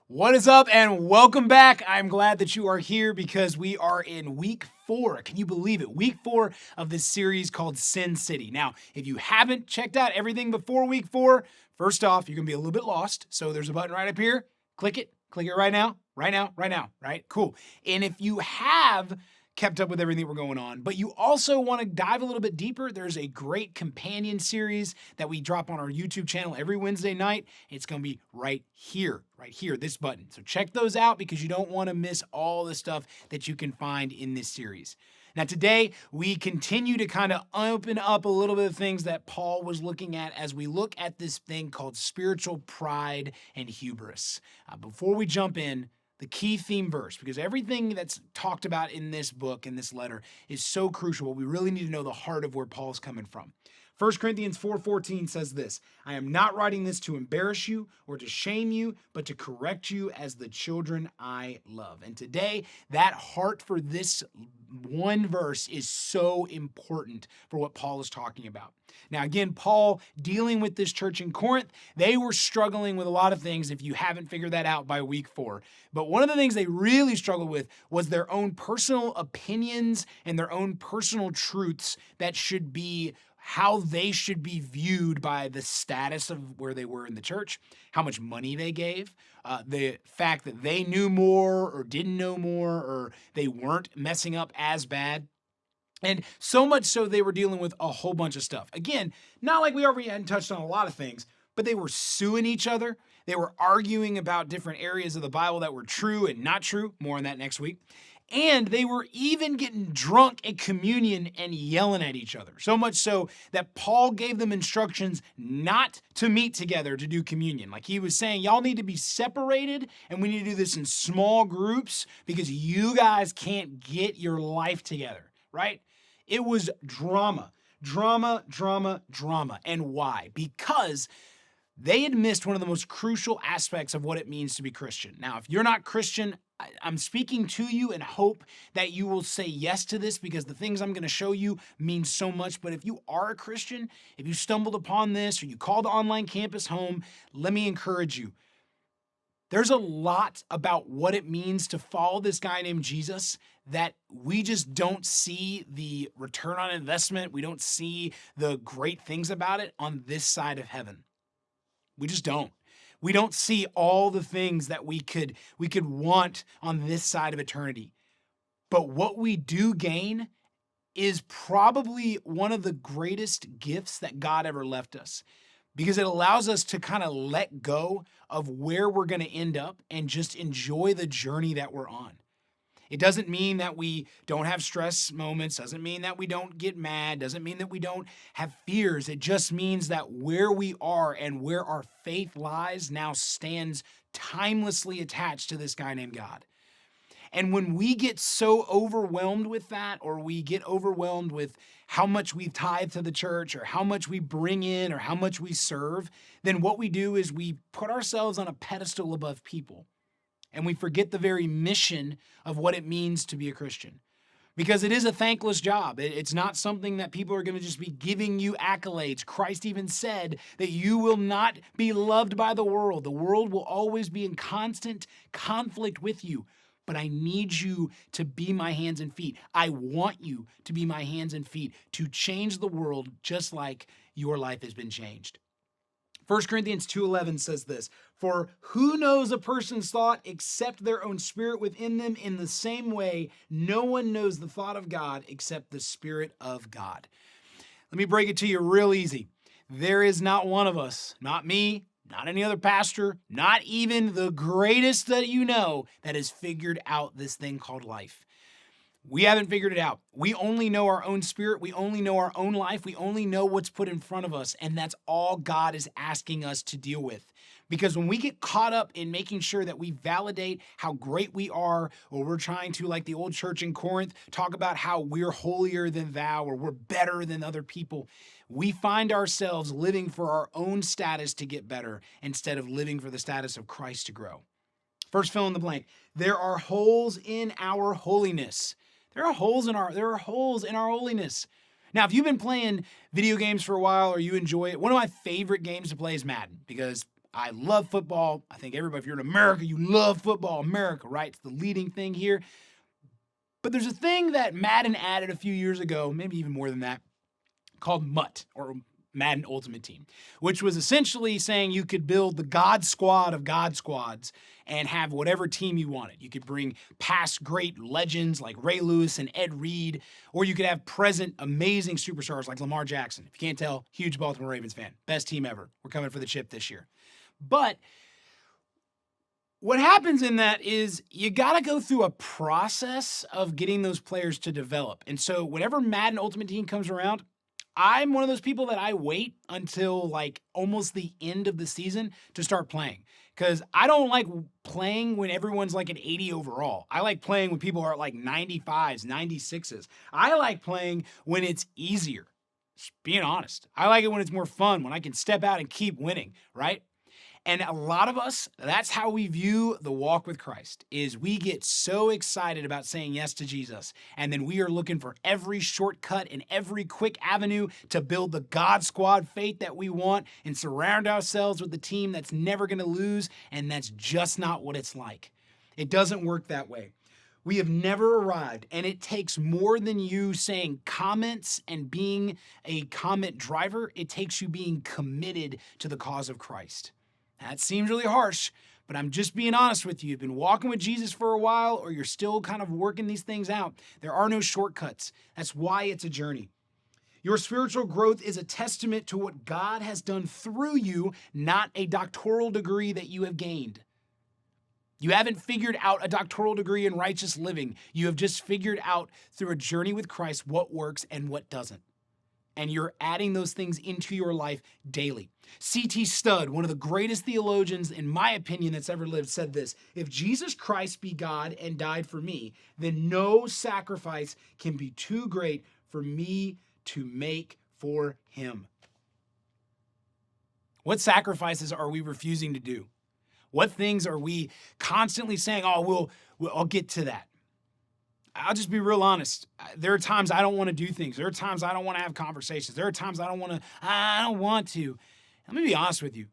What is up and welcome back. I'm glad that you are here because we are in week 4. Can you believe it? Week 4 of this series called Sin City. Now, if you haven't checked out everything before week 4, first off, you're going to be a little bit lost. So there's a button right up here. Click it right now, right? Cool. And if you have kept up with everything we're going on, but you also want to dive a little bit deeper, there's a great companion series that we drop on our YouTube channel every Wednesday night. It's going to be right here, this button. So check those out because you don't want to miss all the stuff that you can find in this series. Now today, we continue to kind of open up a little bit of things that Paul was looking at as we look at this thing called spiritual pride and hubris. Before we jump in, the key theme verse, because everything that's talked about in this book, in this letter, is so crucial. We really need to know the heart of where Paul's coming from. 1 Corinthians 4:14 says this, I am not writing this to embarrass you or to shame you, but to correct you as the children I love. And today, that heart for this one verse is so important for what Paul is talking about. Now, again, Paul dealing with this church in Corinth, they were struggling with a lot of things if you haven't figured that out by week 4. But one of the things they really struggled with was their own personal opinions and their own personal truths that should be how they should be viewed by the status of where they were in the church, how much money they gave, the fact that they knew more or didn't know more, or they weren't messing up as bad. And so much so they were dealing with a whole bunch of stuff. Again, not like we already hadn't touched on a lot of things, but they were suing each other. They were arguing about different areas of the Bible that were true and not true. More on that next week. And they were even getting drunk at communion and yelling at each other. So much so that Paul gave them instructions not to meet together to do communion. Like he was saying, y'all need to be separated and we need to do this in small groups because you guys can't get your life together, right? It was drama. And why? Because they had missed one of the most crucial aspects of what it means to be Christian. Now, if you're not Christian, I'm speaking to you and hope that you will say yes to this because the things I'm going to show you mean so much. But if you are a Christian, if you stumbled upon this or you call the online campus home, let me encourage you. There's a lot about what it means to follow this guy named Jesus that we just don't see the return on investment. We don't see the great things about it on this side of heaven. We just don't. We don't see all the things that we could want on this side of eternity. But what we do gain is probably one of the greatest gifts that God ever left us, because it allows us to kind of let go of where we're going to end up and just enjoy the journey that we're on. It doesn't mean that we don't have stress moments, doesn't mean that we don't get mad, doesn't mean that we don't have fears. It just means that where we are and where our faith lies now stands timelessly attached to this guy named God. And when we get so overwhelmed with that, or we get overwhelmed with how much we tithe to the church, or how much we bring in, or how much we serve, then what we do is we put ourselves on a pedestal above people. And we forget the very mission of what it means to be a Christian. Because it is a thankless job. It's not something that people are going to just be giving you accolades. Christ even said that you will not be loved by the world. The world will always be in constant conflict with you. But I need you to be my hands and feet. I want you to be my hands and feet to change the world just like your life has been changed. 1 Corinthians 2:11 says this, for who knows a person's thought except their own spirit within them? In the same way, no one knows the thought of God except the Spirit of God. Let me break it to you real easy. There is not one of us, not me, not any other pastor, not even the greatest that you know, that has figured out this thing called life. We haven't figured it out. We only know our own spirit. We only know our own life. We only know what's put in front of us. And that's all God is asking us to deal with. Because when we get caught up in making sure that we validate how great we are, or we're trying to, like the old church in Corinth, talk about how we're holier than thou, or we're better than other people, we find ourselves living for our own status to get better instead of living for the status of Christ to grow. First, fill in the blank. There are holes in our holiness. There are holes in our holiness. Now, if you've been playing video games for a while or you enjoy it, one of my favorite games to play is Madden, because I love football. I think everybody, if you're in America, you love football. America, right? It's the leading thing here. But there's a thing that Madden added a few years ago, maybe even more than that, called MUT, or Madden Ultimate Team, which was essentially saying you could build the God squad of God squads and have whatever team you wanted. You could bring past great legends like Ray Lewis and Ed Reed, or you could have present amazing superstars like Lamar Jackson. If you can't tell, huge Baltimore Ravens fan. Best team ever. We're coming for the chip this year. But what happens in that is you got to go through a process of getting those players to develop. And so whenever Madden Ultimate Team comes around, I'm one of those people that I wait until like almost the end of the season to start playing, because I don't like playing when everyone's like an 80 overall. I like playing when people are at like 95s, 96s. I like playing when it's easier. Just being honest. I like it when it's more fun, when I can step out and keep winning, right? And a lot of us, that's how we view the walk with Christ, is we get so excited about saying yes to Jesus, and then we are looking for every shortcut and every quick avenue to build the God squad faith that we want and surround ourselves with the team that's never going to lose, and that's just not what it's like. It doesn't work that way. We have never arrived, and it takes more than you saying comments and being a comment driver. It takes you being committed to the cause of Christ. That seems really harsh, but I'm just being honest with you. You've been walking with Jesus for a while, or you're still kind of working these things out. There are no shortcuts. That's why it's a journey. Your spiritual growth is a testament to what God has done through you, not a doctoral degree that you have gained. You haven't figured out a doctoral degree in righteous living. You have just figured out through a journey with Christ what works and what doesn't. And you're adding those things into your life daily. C.T. Studd, one of the greatest theologians, in my opinion, that's ever lived, said this: if Jesus Christ be God and died for me, then no sacrifice can be too great for me to make for him. What sacrifices are we refusing to do? What things are we constantly saying, oh, I'll get to that? I'll just be real honest. There are times I don't want to do things. There are times I don't want to have conversations. There are times I don't want to. Let me be honest with you.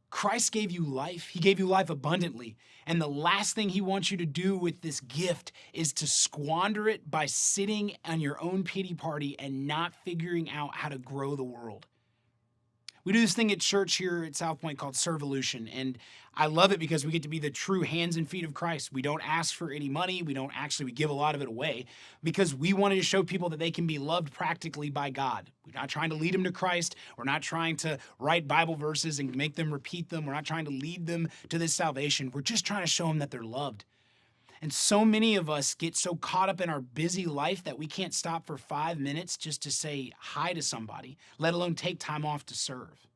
Christ gave you life. He gave you life abundantly. And the last thing he wants you to do with this gift is to squander it by sitting on your own pity party and not figuring out how to grow the world. We do this thing at church here at SouthPoint called Servolution, and I love it because we get to be the true hands and feet of Christ. We don't ask for any money. We give a lot of it away because we wanted to show people that they can be loved practically by God. We're not trying to lead them to Christ. We're not trying to write Bible verses and make them repeat them. We're not trying to lead them to this salvation. We're just trying to show them that they're loved. And so many of us get so caught up in our busy life that we can't stop for 5 minutes just to say hi to somebody, let alone take time off to serve.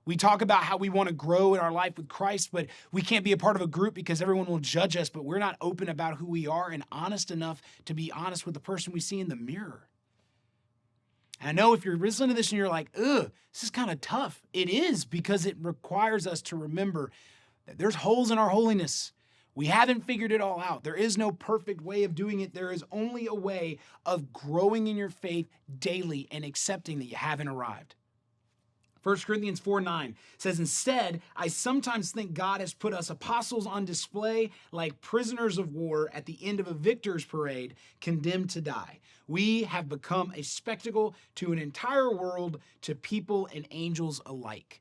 We talk about how we want to grow in our life with Christ, but we can't be a part of a group because everyone will judge us, but we're not open about who we are and honest enough to be honest with the person we see in the mirror. And I know if you're listening to this and you're like, ugh, this is kind of tough. It is, because it requires us to remember that there's holes in our holiness. We haven't figured it all out. There is no perfect way of doing it. There is only a way of growing in your faith daily and accepting that you haven't arrived. 1 Corinthians 4:9 says, instead, I sometimes think God has put us apostles on display like prisoners of war at the end of a victor's parade, condemned to die. We have become a spectacle to an entire world, to people and angels alike.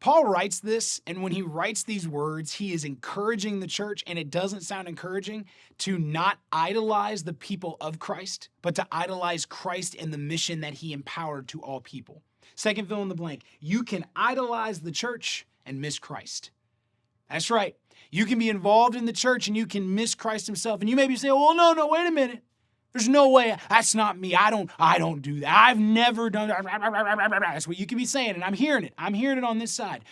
Paul writes this, and when he writes these words, he is encouraging the church, and it doesn't sound encouraging, to not idolize the people of Christ, but to idolize Christ and the mission that he empowered to all people. Second fill in the blank. You can idolize the church and miss Christ. That's right. You can be involved in the church and you can miss Christ himself. And you may be saying, well, no, wait a minute. There's no way. That's not me. I don't do that. I've never done that. That's what you can be saying, and I'm hearing it. I'm hearing it on this side.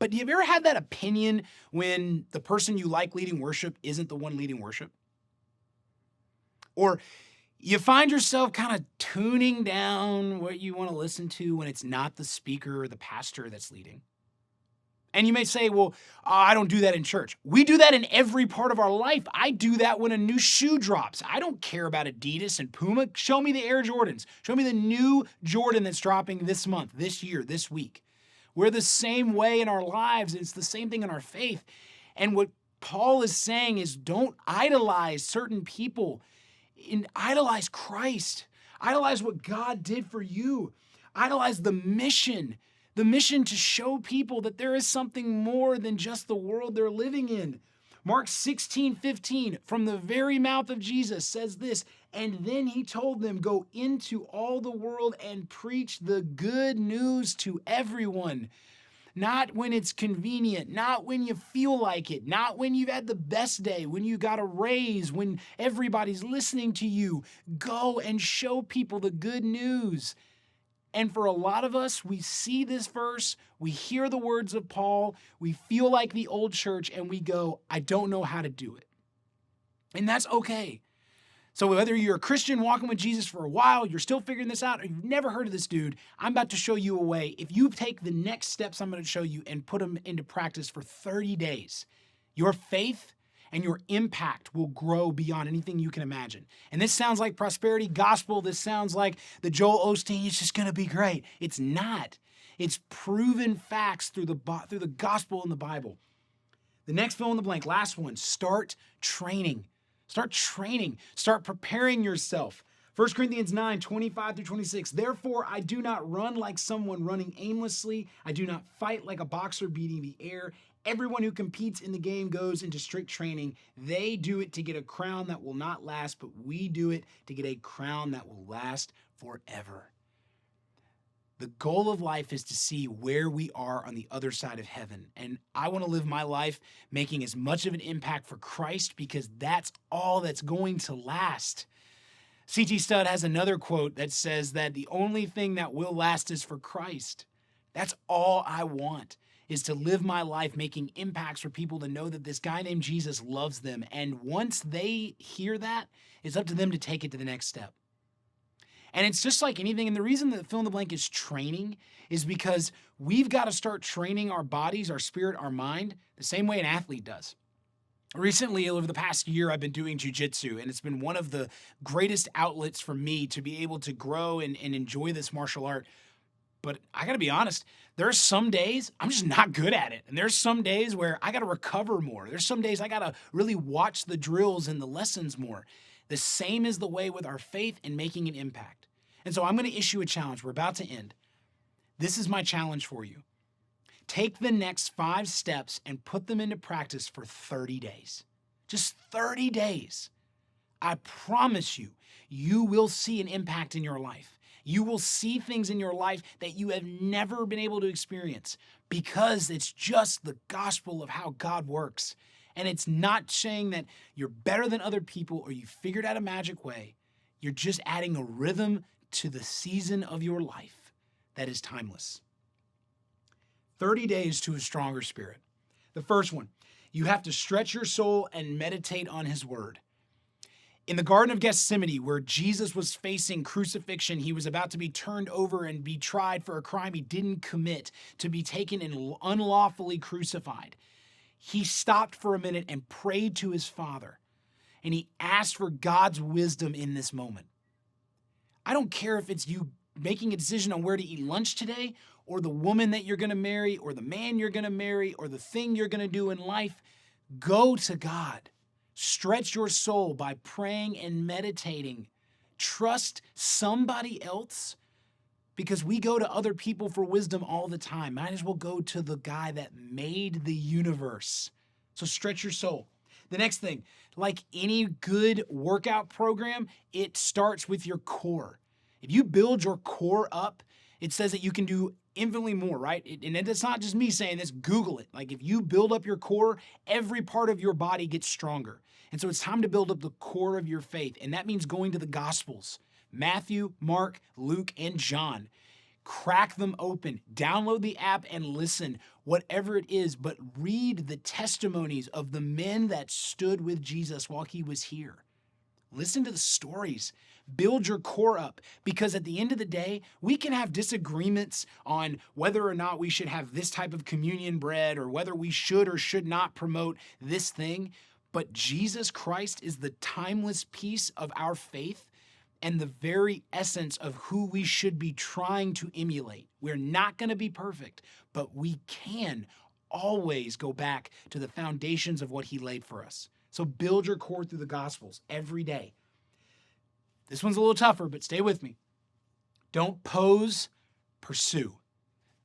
But have you ever had that opinion when the person you like leading worship isn't the one leading worship? Or you find yourself kind of tuning down what you want to listen to when it's not the speaker or the pastor that's leading? And you may say, well, I don't do that in church. We do that in every part of our life. I do that when a new shoe drops. I don't care about Adidas and Puma. Show me the Air Jordans. Show me the new Jordan that's dropping this month, this year, this week. We're the same way in our lives. It's the same thing in our faith. And what Paul is saying is don't idolize certain people. Idolize Christ. Idolize what God did for you. Idolize the mission to show people that there is something more than just the world they're living in. Mark 16:15, from the very mouth of Jesus, says this, and then he told them, go into all the world and preach the good news to everyone. Not when it's convenient, not when you feel like it, not when you've had the best day, when you got a raise, when everybody's listening to you. Go and show people the good news. And for a lot of us, we see this verse, we hear the words of Paul, we feel like the old church, and we go, I don't know how to do it. And that's okay. So whether you're a Christian walking with Jesus for a while, you're still figuring this out, or you've never heard of this dude, I'm about to show you a way. If you take the next steps I'm going to show you and put them into practice for 30 days, your faith and your impact will grow beyond anything you can imagine. And this sounds like prosperity gospel. This sounds like the Joel Osteen, it's just going to be great. It's not. It's proven facts through the gospel in the Bible. The next fill in the blank, last one, start training. Start training. Start preparing yourself. 1 Corinthians 9:25-26. Therefore, I do not run like someone running aimlessly. I do not fight like a boxer beating the air. Everyone who competes in the game goes into strict training. They do it to get a crown that will not last, but we do it to get a crown that will last forever. The goal of life is to see where we are on the other side of heaven. And I want to live my life making as much of an impact for Christ because that's all that's going to last. C.T. Studd has another quote that says that the only thing that will last is for Christ. That's all I want, is to live my life making impacts for people to know that this guy named Jesus loves them. And once they hear that, it's up to them to take it to the next step. And it's just like anything. And the reason that fill in the blank is training is because we've got to start training our bodies, our spirit, our mind, the same way an athlete does. Recently, over the past year, I've been doing jiu-jitsu, and it's been one of the greatest outlets for me to be able to grow and enjoy this martial art. But I got to be honest, there's some days I'm just not good at it. And there's some days where I got to recover more. There's some days I got to really watch the drills and the lessons more. The same is the way with our faith and making an impact. And so I'm going to issue a challenge. We're about to end. This is my challenge for you. Take the next 5 steps and put them into practice for 30 days. Just 30 days. I promise you, you will see an impact in your life. You will see things in your life that you have never been able to experience because it's just the gospel of how God works. And it's not saying that you're better than other people or you figured out a magic way. You're just adding a rhythm to the season of your life that is timeless. 30 days to a stronger spirit. The first one, you have to stretch your soul and meditate on his word. In the Garden of Gethsemane, where Jesus was facing crucifixion, he was about to be turned over and be tried for a crime he didn't commit, to be taken and unlawfully crucified. He stopped for a minute and prayed to his Father, and he asked for God's wisdom in this moment. I don't care if it's you making a decision on where to eat lunch today, or the woman that you're going to marry, or the man you're going to marry, or the thing you're going to do in life. Go to God. Stretch your soul by praying and meditating. Trust somebody else, because we go to other people for wisdom all the time. Might as well go to the guy that made the universe. So stretch your soul. The next thing, like any good workout program, it starts with your core. If you build your core up, it says that you can do infinitely more, right? And it's not just me saying this, Google it. Like if you build up your core, every part of your body gets stronger. And so it's time to build up the core of your faith. And that means going to the Gospels, Matthew, Mark, Luke, and John. Crack them open, download the app and listen, whatever it is, but read the testimonies of the men that stood with Jesus while he was here. Listen to the stories. Build your core up, because at the end of the day, we can have disagreements on whether or not we should have this type of communion bread or whether we should or should not promote this thing. But Jesus Christ is the timeless piece of our faith, and the very essence of who we should be trying to emulate. We're not going to be perfect, but we can always go back to the foundations of what he laid for us. So build your core through the Gospels every day. This one's a little tougher, but stay with me. Don't pose, pursue.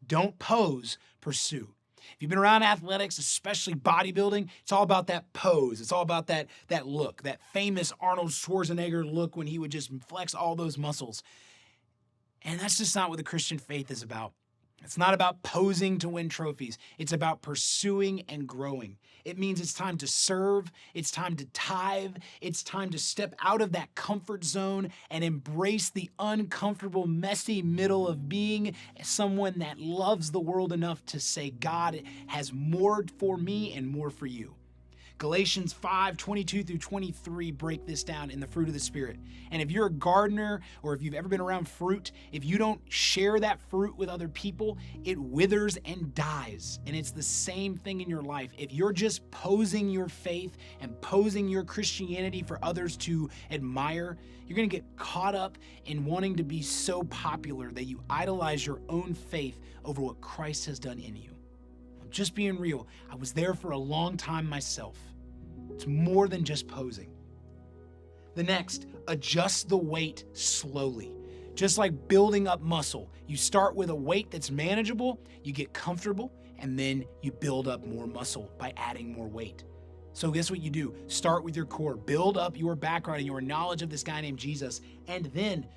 Don't pose, pursue. If you've been around athletics, especially bodybuilding, it's all about that pose. It's all about that look, that famous Arnold Schwarzenegger look when he would just flex all those muscles. And that's just not what the Christian faith is about. It's not about posing to win trophies. It's about pursuing and growing. It means it's time to serve. It's time to tithe. It's time to step out of that comfort zone and embrace the uncomfortable, messy middle of being someone that loves the world enough to say, God has more for me and more for you. Galatians 5:22-23 break this down in the fruit of the Spirit. And if you're a gardener or if you've ever been around fruit, if you don't share that fruit with other people, it withers and dies. And it's the same thing in your life. If you're just posing your faith and posing your Christianity for others to admire, you're going to get caught up in wanting to be so popular that you idolize your own faith over what Christ has done in you. Just being real, I was there for a long time myself. It's more than just posing. The next, adjust the weight slowly. Just like building up muscle, you start with a weight that's manageable, you get comfortable, and then you build up more muscle by adding more weight. So guess what you do? Start with your core, build up your background and your knowledge of this guy named Jesus, and then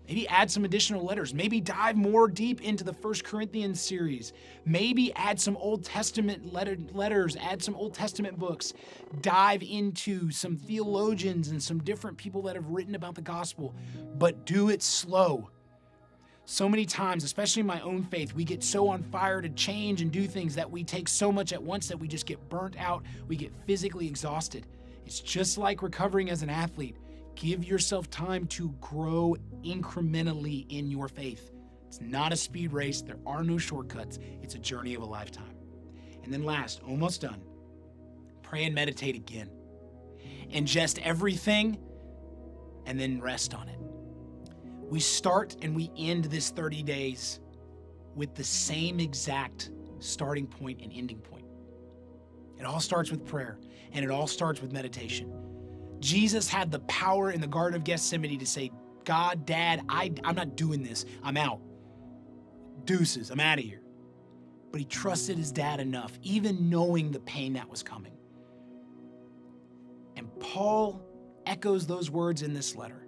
maybe add some additional letters. Maybe dive more deep into the 1 Corinthians series. Maybe add some Old Testament letters, add some Old Testament books. Dive into some theologians and some different people that have written about the gospel, but do it slow. So many times, especially in my own faith, we get so on fire to change and do things that we take so much at once that we just get burnt out. We get physically exhausted. It's just like recovering as an athlete. Give yourself time to grow incrementally in your faith. It's not a speed race. There are no shortcuts. It's a journey of a lifetime. And then last, almost done, pray and meditate again. Ingest everything and then rest on it. We start and we end this 30 days with the same exact starting point and ending point. It all starts with prayer and it all starts with meditation. Jesus had the power in the Garden of Gethsemane to say, God, Dad, I'm not doing this. I'm out. Deuces, I'm out of here. But he trusted his dad enough, even knowing the pain that was coming. And Paul echoes those words in this letter.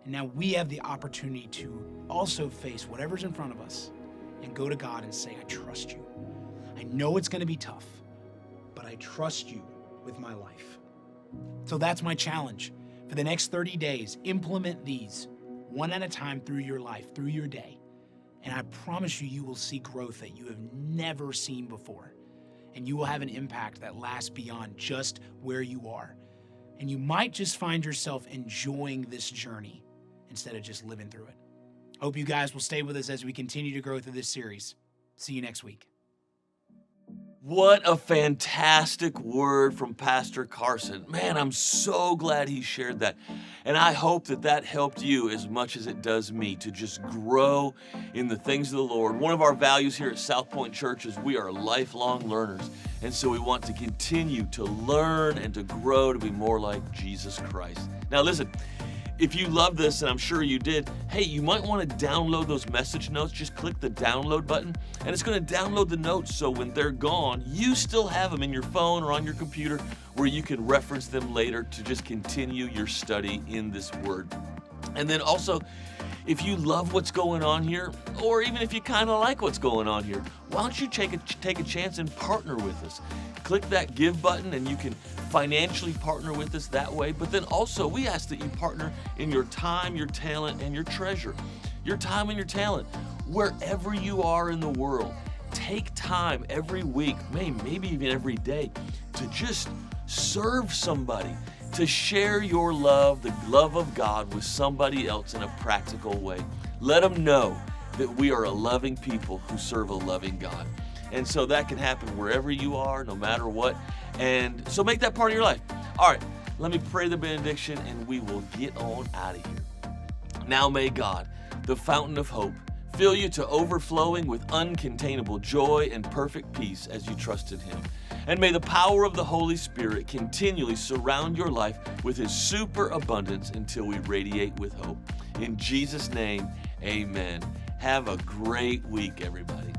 And now we have the opportunity to also face whatever's in front of us and go to God and say, I trust you. I know it's going to be tough, but I trust you with my life. So that's my challenge. For the next 30 days, implement these one at a time through your life, through your day. And I promise you, you will see growth that you have never seen before. And you will have an impact that lasts beyond just where you are. And you might just find yourself enjoying this journey instead of just living through it. Hope you guys will stay with us as we continue to grow through this series. See you next week. What a fantastic word from Pastor Carson. Man, I'm so glad he shared that. And I hope that that helped you as much as it does me to just grow in the things of the Lord. One of our values here at SouthPoint Church is we are lifelong learners. And so we want to continue to learn and to grow to be more like Jesus Christ. Now listen, if you love this, and I'm sure you did, hey, you might want to download those message notes. Just click the download button, and it's going to download the notes so when they're gone, you still have them in your phone or on your computer where you can reference them later to just continue your study in this word. And then also, if you love what's going on here, or even if you kind of like what's going on here, why don't you take a chance and partner with us? Click that give button and you can financially partner with us that way. But then also, we ask that you partner in your time, your talent, and your treasure. Your time and your talent. Wherever you are in the world, take time every week, maybe even every day, to just serve somebody, to share your love, the love of God, with somebody else in a practical way. Let them know that we are a loving people who serve a loving God. And so that can happen wherever you are, no matter what. And so make that part of your life. All right, let me pray the benediction and we will get on out of here. Now may God, the fountain of hope, fill you to overflowing with uncontainable joy and perfect peace as you trust in Him. And may the power of the Holy Spirit continually surround your life with His superabundance until we radiate with hope. In Jesus' name, amen. Have a great week, everybody.